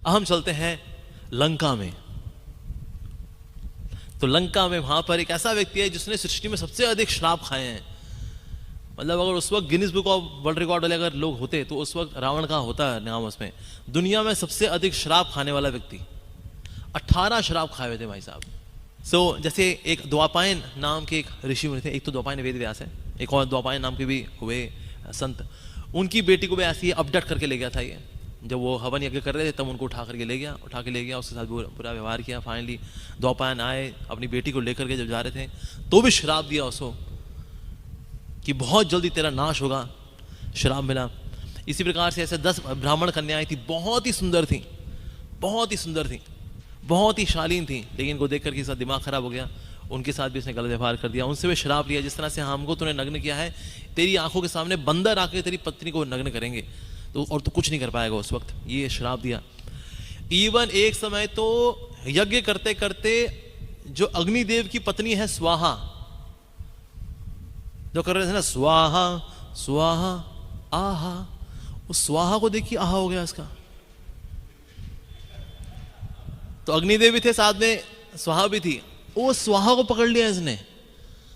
अब हम चलते हैं लंका में। तो लंका में वहां पर एक ऐसा व्यक्ति है जिसने सृष्टि में सबसे अधिक श्राप खाए हैं। मतलब अगर उस वक्त Guinness book of world record वाले अगर लोग होते तो उस वक्त रावण का होता है नाम उसमें। दुनिया में सबसे अधिक श्राप खाने वाला व्यक्ति, 18 श्राप खाए हुए थे भाई साहब। जैसे एक द्वापायन नाम के एक ऋषि मुनि थे, एक तो द्वापायन वेद व्यास है, एक और द्वापायन नाम के भी हुए संत। उनकी बेटी को भी ऐसे ही अपडेट करके ले गया था ये, जब वो हवन यज्ञ कर रहे थे तब उनको उठा के ले गया, उसके साथ बुरा व्यवहार किया। फाइनली द्वापायन आए, अपनी बेटी को लेकर के जब जा रहे थे तो भी श्राप दिया उसको कि बहुत जल्दी तेरा नाश होगा, श्राप मिला। इसी प्रकार से ऐसे 10 ब्राह्मण कन्याएं थी, बहुत ही सुंदर थी, बहुत ही सुंदर थी, बहुत ही शालीन थी, लेकिन इनको देख करके इसका दिमाग खराब हो गया, उनके साथ भी इसने गलत व्यवहार कर दिया, उनसे भी श्राप लिया, जिस तरह से हमको तूने नग्न किया है, तेरी आंखों के सामने बंदर आके तेरी पत्नी को नग्न करेंगे तो, और तू कुछ नहीं कर पाएगा उस वक्त, ये श्राप दिया। इवन एक समय तो यज्ञ करते करते जो अग्निदेव की पत्नी है स्वाहा, जो कर रहे थे ना स्वाहा स्वाहा आहा, उस स्वाहा को देखिए आहा हो गया इसका। तो अग्निदेव भी थे साथ में, स्वाहा भी थी, वो स्वाहा को पकड़ लिया इसने,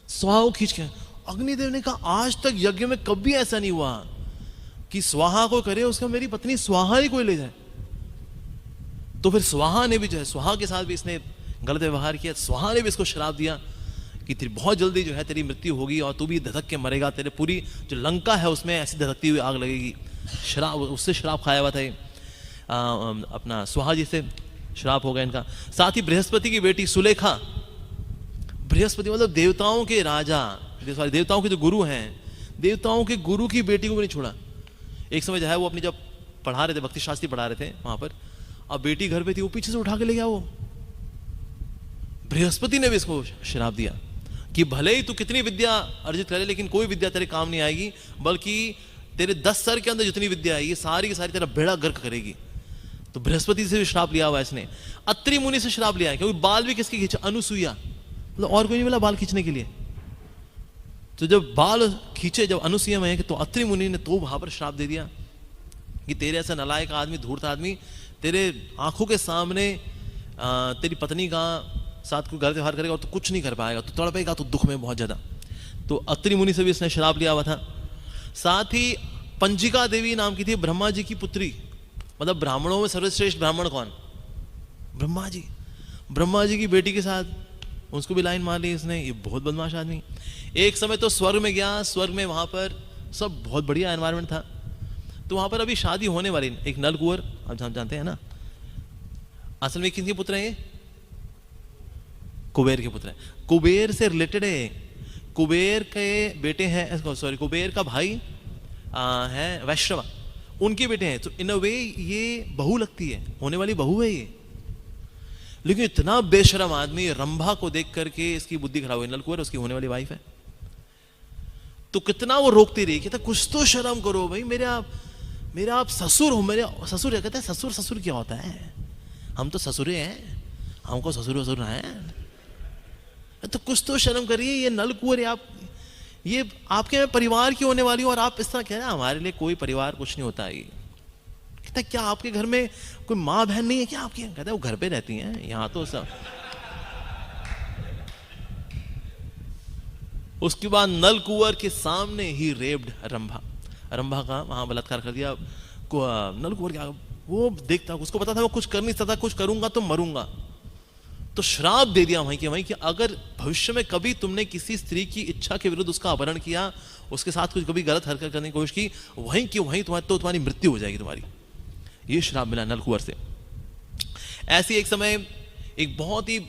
स्वाहा को खींच के। अग्निदेव ने कहा आज तक यज्ञ में कभी ऐसा नहीं हुआ कि स्वाहा को करे उसका मेरी पत्नी स्वाहा ही कोई ले जाए। तो फिर स्वाहा ने भी जो है, स्वाहा के साथ भी इसने गलत व्यवहार किया। स्वाहा ने भी इसको श्राप दिया कि तेरी बहुत जल्दी जो है तेरी मृत्यु होगी और तू भी धधक के मरेगा, तेरे पूरी जो लंका है उसमें ऐसी धधकती हुई आग लगेगी। श्राप, उससे श्राप खाया हुआ था ये अपना स्वाहा जी से श्राप हो गया इनका। साथ ही बृहस्पति की बेटी सुलेखा, बृहस्पति मतलब देवताओं के राजा, देवताओं के जो गुरु हैं, देवताओं के गुरु की बेटी को भी नहीं छोड़ा। एक समय जो है वो अपनी जब पढ़ा रहे थे, भक्ति शास्त्री पढ़ा रहे थे वहां पर, अब बेटी घर पे थी, वो पीछे से उठा के ले गया। वो बृहस्पति ने भी इसको श्राप दिया कि भले ही तू कितनी विद्या अर्जित करे लेकिन कोई विद्या तेरे काम नहीं आएगी, बल्कि तेरे 10 सर के अंदर जितनी विद्या है ये सारी की सारी तेरा बेड़ा गर्क करेगी। तो बृहस्पति से भी श्राप लिया हुआ इसने। अत्रि मुनि से श्राप लिया है, क्योंकि बाल भी किसके खींचा, अनुसुईया, मतलब और कोई नहीं मिला बाल खींचने के लिए। तो जब बाल खींचे जब अनुसुईया में, तो अत्रि मुनि ने तो वहां पर श्राप दे दिया कि तेरे ऐसा नालायक आदमी, धूर्त आदमी, तेरे आंखों के सामने तेरी पत्नी का साथ कोई गलत व्यवहार करेगा और तो कुछ नहीं कर पाएगा, तो तड़पेगा, तो दुख में बहुत ज्यादा। तो अत्रि मुनि से भी इसने श्राप लिया हुआ था। साथ ही पंजिका देवी नाम की थी, ब्रह्मा जी की पुत्री, मतलब ब्राह्मणों में सर्वश्रेष्ठ ब्राह्मण कौन, ब्रह्मा जी। ब्रह्मा जी की बेटी के साथ उसको भी लाइन मार ली इसने, ये बहुत बदमाश आदमी। एक समय तो स्वर्ग में गया, स्वर्ग में वहां पर सब बहुत बढ़िया एनवायरनमेंट था, तो वहां पर अभी शादी होने वाली, एक नल कुंवर, आप जानते हैं ना, असल में किसके पुत्र हैं, कुबेर के पुत्र हैं, कुबेर से रिलेटेड है। कुबेर के बेटे हैं, सॉरी कुबेर का भाई है वैश्रवा, उनके बेटे हैं। तो इन अ वे ये बहू लगती है, होने वाली बहू है ये। लेकिन इतना बेशरम आदमी, रंभा को देख करके इसकी बुद्धि खराब हुई। नलकुंवर उसकी होने वाली वाइफ है, तो कितना वो रोकती रही, कहता कुछ तो शर्म करो भाई, मेरे आप ससुर हो, मेरे ससुर। कहते हैं ससुर, ससुर क्या होता है, हम तो ससुरे हैं, हमको ससुर वसुर है, तो कुछ तो शर्म करिए। ये नलकुंवर, आप ये आपके परिवार की होने वाली हो और आप इस तरह कह रहे हैं, हमारे लिए कोई परिवार कुछ नहीं होता है। कहता क्या आपके घर में कोई माँ बहन नहीं है क्या आपकी? कहता है वो घर पे रहती हैं, यहाँ तो सब। उसके बाद नलकुंवर के सामने ही रेप्ड रंभा, रंभा का वहां बलात्कार कर दिया। नलकुंवर क्या, वो देखता, उसको पता था वो कुछ कर नहीं सकता, कुछ करूंगा तो मरूंगा, तो श्राप दे दिया वहीं कि अगर भविष्य में कभी तुमने किसी स्त्री की इच्छा के विरुद्ध उसका अपहरण किया, उसके साथ कुछ कभी गलत हरकत करने की कोशिश की, वहीं की वहीं तुम्हारी मृत्यु हो जाएगी तुम्हारी। ये श्राप मिला नलकुंवर से। ऐसी एक समय एक बहुत ही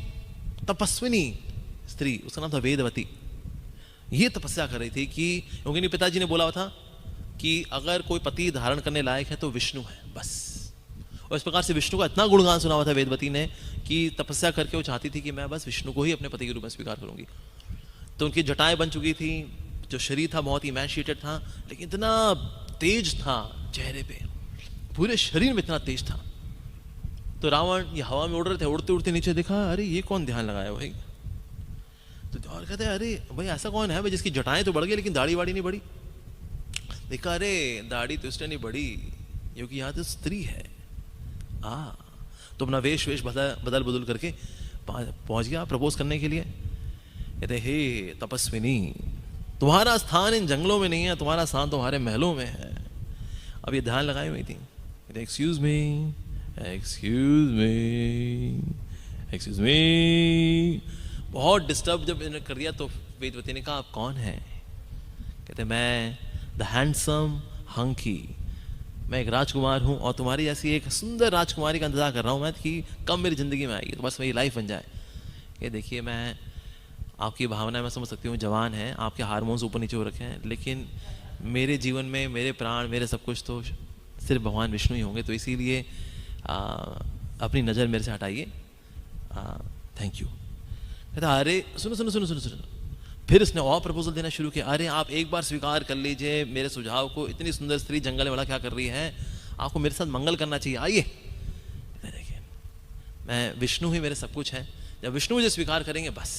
तपस्विनी स्त्री, उसका नाम था वेदवती, ये तपस्या कर रही थी कि क्योंकि पिताजी ने बोला हुआ था कि अगर कोई पति धारण करने लायक है तो विष्णु है बस। और इस प्रकार से विष्णु का इतना गुणगान सुना हुआ था वेदवती ने कि तपस्या करके वो चाहती थी कि मैं बस विष्णु को ही अपने पति के रूप में स्वीकार करूंगी। तो उनकी जटाएं बन चुकी थी, जो शरीर था बहुत इमैनशिएटेड था, लेकिन इतना तेज था चेहरे पे, पूरे शरीर में इतना तेज था। तो रावण ये हवा में उड़ रहे थे, उड़ते उड़ते नीचे देखा, अरे ये कौन ध्यान लगाया भाई। तो और कहते अरे भाई ऐसा कौन है भाई जिसकी जटाएं तो बढ़ गई लेकिन दाढ़ी वाड़ी नहीं बढ़ी। देखा अरे दाढ़ी तो इसलिए नहीं बढ़ी क्योंकि यहाँ तो स्त्री है। तो अपना वेश बदल बदल करके पहुंच गया प्रपोज करने के लिए। कहते हे तपस्विनी, तुम्हारा स्थान इन जंगलों में नहीं है, तुम्हारा स्थान तुम्हारे महलों में है। अब ये ध्यान लगाई हुई थी। कहते excuse me, excuse me, excuse me. बहुत डिस्टर्ब जब इन्होंने कर दिया तो वेदवती ने कहा आप कौन है? कहते मैं द हैंडसम हंकी, मैं एक राजकुमार हूँ और तुम्हारी जैसी एक सुंदर राजकुमारी का इंतजार कर रहा हूँ मैं कि कब मेरी ज़िंदगी में आएगी तो बस मेरी लाइफ बन जाए। ये देखिए मैं आपकी भावनाएं मैं समझ सकती हूँ, जवान हैं, आपके हार्मोन्स ऊपर नीचे हो रखे हैं, लेकिन मेरे जीवन में मेरे प्राण मेरे सब कुछ तो सिर्फ भगवान विष्णु ही होंगे, तो इसीलिए अपनी नज़र मेरे से हटाइए। Thank you. कहता अरे सुनो सुनो सुनो सुनो सुनो। फिर उसने और प्रपोजल देना शुरू किया। अरे आप एक बार स्वीकार कर लीजिए मेरे सुझाव को, इतनी सुंदर स्त्री जंगल में वाला क्या कर रही है, आपको मेरे साथ मंगल करना चाहिए, आइए। देखिए मैं विष्णु ही मेरे सब कुछ है, जब विष्णु मुझे स्वीकार करेंगे बस।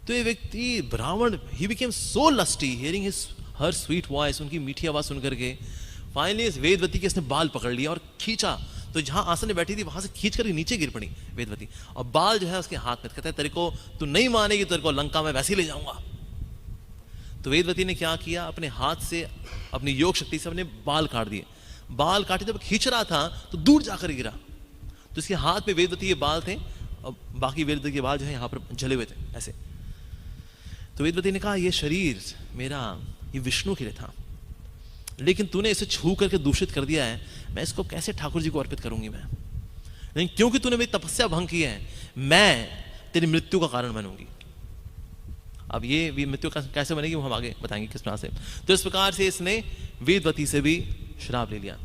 तो ये व्यक्ति ब्राह्मण he became so lusty hearing her sweet voice, उनकी मीठी आवाज सुन करके फाइनली इस वेदवती के इसने बाल पकड़ लिया और खींचा, तो जहां आसन में बैठी थी वहां से खींच करके नीचे गिर पड़ी वेदवती, और बाल जो है उसके हाथ में। कहता है तेरे को तू नहीं मानेगी, तेरे को लंका में वैसे ही ले जाऊंगा। तो वेदवती ने क्या किया, अपने हाथ से अपनी योग शक्ति से अपने बाल काट दिए। बाल काटे जब खींच रहा था तो दूर जाकर गिरा, तो इसके हाथ में वेदवती के बाल थे और बाकी वेदवती के बाल जो है यहाँ पर जले हुए थे ऐसे। तो वेदवती ने कहा ये शरीर मेरा ये विष्णु के लिए था, लेकिन तूने इसे छू करके दूषित कर दिया है, मैं इसको कैसे ठाकुर जी को अर्पित करूंगी मैं? लेकिन क्योंकि तूने मेरी तपस्या भंग की है, मैं तेरी मृत्यु का कारण बनूंगी। अब ये मृत्यु कैसे बनेगी वो हम आगे बताएंगे किस प्रकार से। तो इस प्रकार से इसने वेदवती से भी श्राप ले लिया।